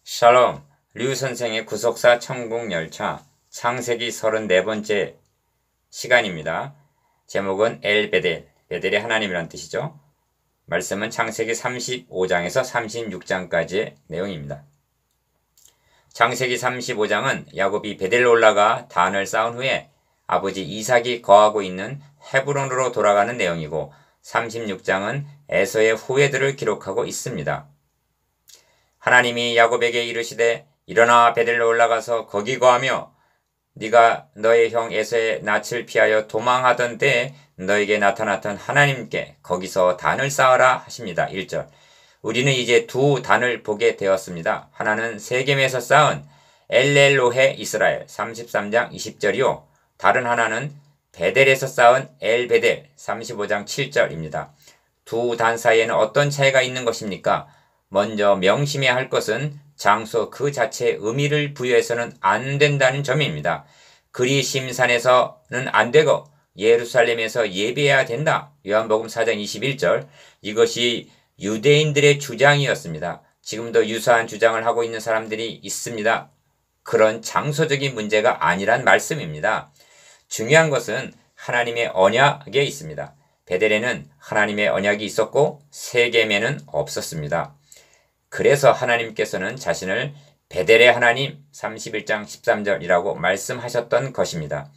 샬롬, 류 선생의 구속사 천국열차 창세기 34번째 시간입니다. 제목은 엘베델, 베델의 하나님이란 뜻이죠. 말씀은 창세기 35장에서 36장까지의 내용입니다. 창세기 35장은 야곱이 베델로 올라가 단을 쌓은 후에 아버지 이삭이 거하고 있는 헤브론으로 돌아가는 내용이고 36장은 에서의 후예들을 기록하고 있습니다. 하나님이 야곱에게 이르시되 일어나 베델로 올라가서 거기 거하며 네가 너의 형 에서의 낯을 피하여 도망하던 때에 너에게 나타났던 하나님께 거기서 단을 쌓아라 하십니다. 1절. 우리는 이제 두 단을 보게 되었습니다. 하나는 세겜에서 쌓은 엘렐로헤 이스라엘 33장 20절이요. 다른 하나는 베델에서 쌓은 엘베델 35장 7절입니다. 두 단 사이에는 어떤 차이가 있는 것입니까? 먼저 명심해야 할 것은 장소 그 자체의 의미를 부여해서는 안 된다는 점입니다. 그리심산에서는 안 되고 예루살렘에서 예배해야 된다. 요한복음 4장 21절. 이것이 유대인들의 주장이었습니다. 지금도 유사한 주장을 하고 있는 사람들이 있습니다. 그런 장소적인 문제가 아니란 말씀입니다. 중요한 것은 하나님의 언약에 있습니다. 베델에는 하나님의 언약이 있었고 세겜에는 없었습니다. 그래서 하나님께서는 자신을 베델의 하나님 31장 13절이라고 말씀하셨던 것입니다.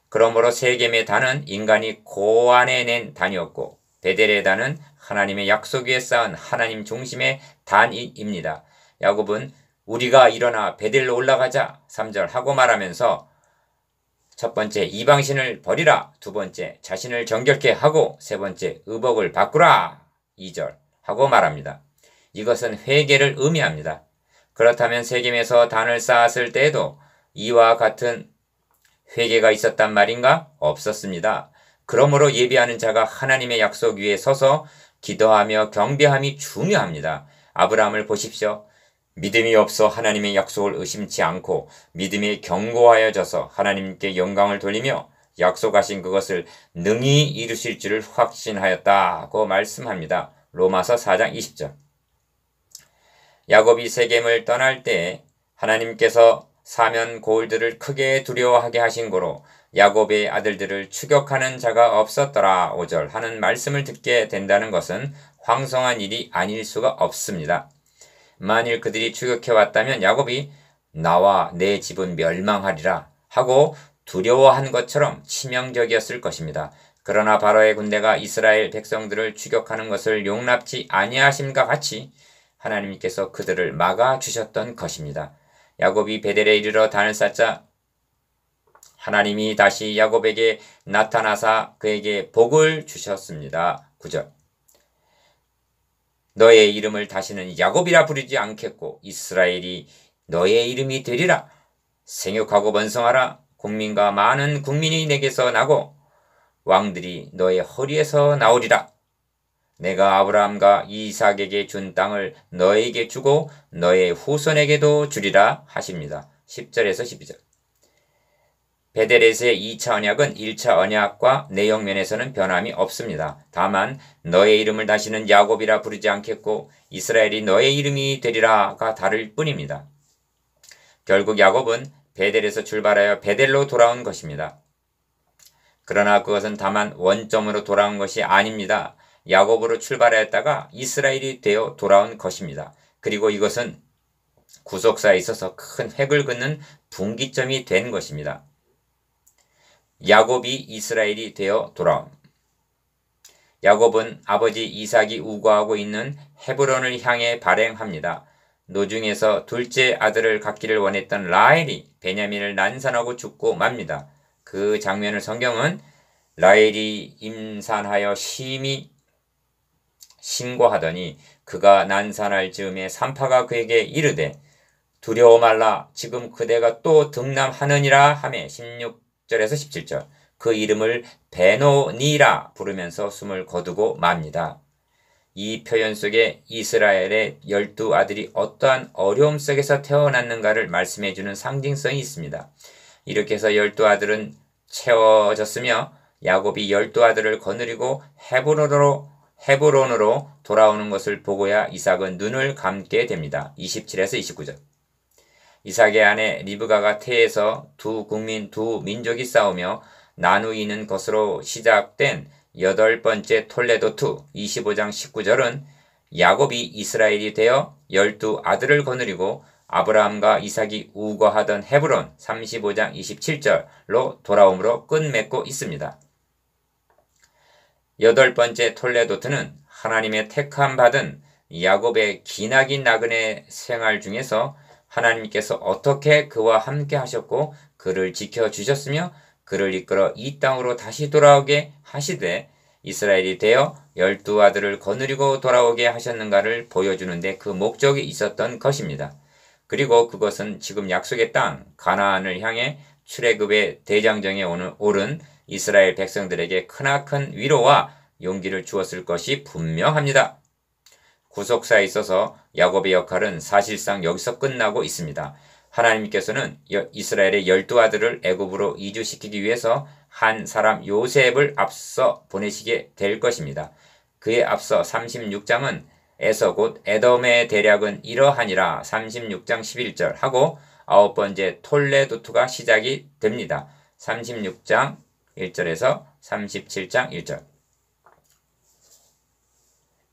그러므로 세겜의 단은 인간이 고안해낸 단이었고 베델의 단은 하나님의 약속 위에 쌓은 하나님 중심의 단입니다. 야곱은 우리가 일어나 베델로 올라가자 3절 하고 말하면서 첫 번째 이방신을 버리라, 두 번째 자신을 정결케 하고 세 번째 의복을 바꾸라 2절 하고 말합니다. 이것은 회개를 의미합니다. 그렇다면 세겜에서 단을 쌓았을 때에도 이와 같은 회개가 있었단 말인가? 없었습니다. 그러므로 예배하는 자가 하나님의 약속 위에 서서 기도하며 경배함이 중요합니다. 아브라함을 보십시오. 믿음이 없어 하나님의 약속을 의심치 않고 믿음에 견고하여져서 하나님께 영광을 돌리며 약속하신 그것을 능히 이루실 줄을 확신하였다고 말씀합니다. 로마서 4장 20절. 야곱이 세겜을 떠날 때 하나님께서 사면 고울들을 크게 두려워하게 하신 고로 야곱의 아들들을 추격하는 자가 없었더라 5절 하는 말씀을 듣게 된다는 것은 황송한 일이 아닐 수가 없습니다. 만일 그들이 추격해왔다면 야곱이 나와 내 집은 멸망하리라 하고 두려워한 것처럼 치명적이었을 것입니다. 그러나 바로의 군대가 이스라엘 백성들을 추격하는 것을 용납지 아니하심과 같이 하나님께서 그들을 막아주셨던 것입니다. 야곱이 베델에 이르러 단을 쌓자 하나님이 다시 야곱에게 나타나사 그에게 복을 주셨습니다. 9절. 너의 이름을 다시는 야곱이라 부르지 않겠고 이스라엘이 너의 이름이 되리라. 생육하고 번성하라. 국민과 많은 국민이 내게서 나고 왕들이 너의 허리에서 나오리라. 내가 아브라함과 이삭에게 준 땅을 너에게 주고 너의 후손에게도 주리라 하십니다. 10절에서 12절. 베델에서의 2차 언약은 1차 언약과 내용 면에서는 변함이 없습니다. 다만 너의 이름을 다시는 야곱이라 부르지 않겠고 이스라엘이 너의 이름이 되리라가 다를 뿐입니다. 결국 야곱은 베델에서 출발하여 베델로 돌아온 것입니다. 그러나 그것은 다만 원점으로 돌아온 것이 아닙니다. 야곱으로 출발하였다가 이스라엘이 되어 돌아온 것입니다. 그리고 이것은 구속사에 있어서 큰 획을 긋는 분기점이 된 것입니다. 야곱이 이스라엘이 되어 돌아옴. 야곱은 아버지 이삭이 우거하고 있는 헤브론을 향해 발행합니다. 노중에서 둘째 아들을 갖기를 원했던 라헬이 베냐민을 난산하고 죽고 맙니다. 그 장면을 성경은 라헬이 임산하여 심히 신고하더니 그가 난산할 즈음에 산파가 그에게 이르되 두려워 말라 지금 그대가 또 등남하느니라 하매 16절에서 17절 그 이름을 베노니라 부르면서 숨을 거두고 맙니다. 이 표현 속에 이스라엘의 12아들이 어떠한 어려움 속에서 태어났는가를 말씀해주는 상징성이 있습니다. 이렇게 해서 12아들은 채워졌으며 야곱이 12아들을 거느리고 헤브론으로 돌아오는 것을 보고야 이삭은 눈을 감게 됩니다. 27에서 29절. 이삭의 아내 리브가가 태에서 두 국민 두 민족이 싸우며 나누이는 것으로 시작된 8번째 톨레도투 25장 19절은 야곱이 이스라엘이 되어 12아들을 거느리고 아브라함과 이삭이 우거하던 헤브론 35장 27절로 돌아옴으로 끝맺고 있습니다. 8번째 톨레도트는 하나님의 택함 받은 야곱의 기나긴 나그네 생활 중에서 하나님께서 어떻게 그와 함께 하셨고 그를 지켜주셨으며 그를 이끌어 이 땅으로 다시 돌아오게 하시되 이스라엘이 되어 12아들을 거느리고 돌아오게 하셨는가를 보여주는데 그 목적이 있었던 것입니다. 그리고 그것은 지금 약속의 땅 가나안을 향해 출애굽의 대장정에 오른 이스라엘 백성들에게 크나큰 위로와 용기를 주었을 것이 분명합니다. 구속사에 있어서 야곱의 역할은 사실상 여기서 끝나고 있습니다. 하나님께서는 이스라엘의 12아들을 애굽으로 이주시키기 위해서 한 사람 요셉을 앞서 보내시게 될 것입니다. 그에 앞서 36장은 에서 곧 에돔의 대략은 이러하니라 36장 11절 하고 9번째 톨레도투가 시작이 됩니다. 36장 1절에서 37장 1절.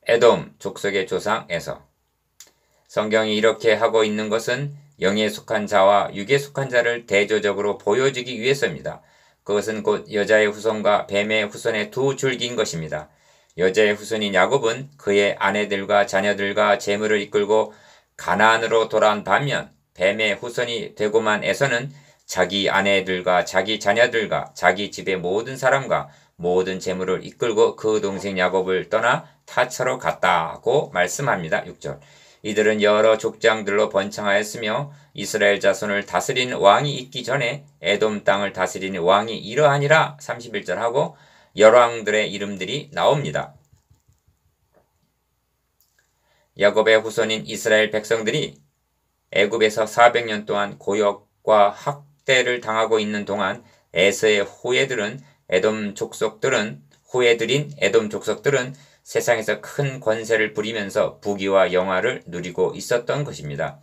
에돔 족속의 조상에서 성경이 이렇게 하고 있는 것은 영에 속한 자와 육에 속한 자를 대조적으로 보여주기 위해서입니다. 그것은 곧 여자의 후손과 뱀의 후손의 두 줄기인 것입니다. 여자의 후손인 야곱은 그의 아내들과 자녀들과 재물을 이끌고 가나안으로 돌아온 반면 뱀의 후손이 되고만 에서는 자기 아내들과 자기 자녀들과 자기 집의 모든 사람과 모든 재물을 이끌고 그 동생 야곱을 떠나 타처로 갔다고 말씀합니다. 6절. 이들은 여러 족장들로 번창하였으며 이스라엘 자손을 다스린 왕이 있기 전에 에돔 땅을 다스린 왕이 이러하니라 31절 하고 열왕들의 이름들이 나옵니다. 야곱의 후손인 이스라엘 백성들이 애굽에서 400년 동안 고역과 학대를 당하고 있는 동안 에서의 후예들인 에돔 족속들은 세상에서 큰 권세를 부리면서 부귀와 영화를 누리고 있었던 것입니다.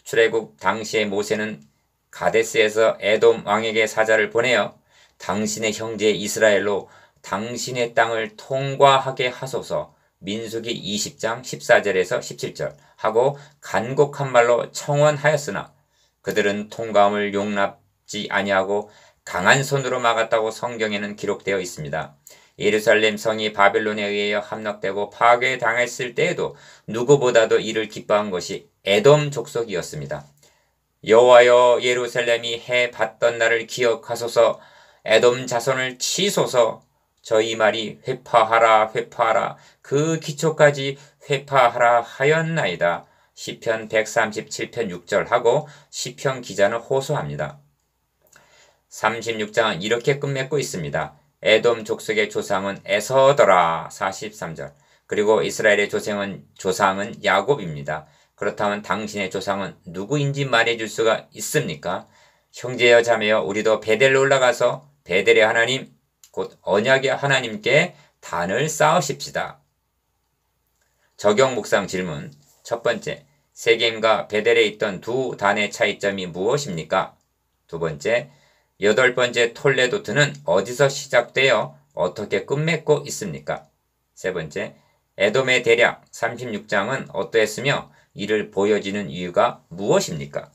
출애굽 당시의 모세는 가데스에서 에돔 왕에게 사자를 보내어 당신의 형제 이스라엘로 당신의 땅을 통과하게 하소서 민수기 20장 14절에서 17절 하고 간곡한 말로 청원하였으나 그들은 통과함을 용납지 아니하고 강한 손으로 막았다고 성경에는 기록되어 있습니다. 예루살렘 성이 바벨론에 의하여 함락되고 파괴당했을 때에도 누구보다도 이를 기뻐한 것이 에돔 족속이었습니다. 여호와여 예루살렘이 해 받던 날을 기억하소서 에돔 자손을 치소서 저희 말이 회파하라 회파하라 그 기초까지 회파하라 하였나이다. 시편 137편 6절 하고 시편 기자는 호소합니다. 36장은 이렇게 끝맺고 있습니다. 에돔 족속의 조상은 에서더라 43절. 그리고 이스라엘의 조상은 야곱입니다. 그렇다면 당신의 조상은 누구인지 말해줄 수가 있습니까? 형제여 자매여 우리도 베델로 올라가서 베델의 하나님 곧 언약의 하나님께 단을 쌓으십시다. 적용 묵상 질문. 첫 번째, 세겜과 베델에 있던 두 단의 차이점이 무엇입니까? 두 번째, 8번째 톨레도트는 어디서 시작되어 어떻게 끝맺고 있습니까? 세 번째, 에돔의 대략 36장은 어떠했으며 이를 보여지는 이유가 무엇입니까?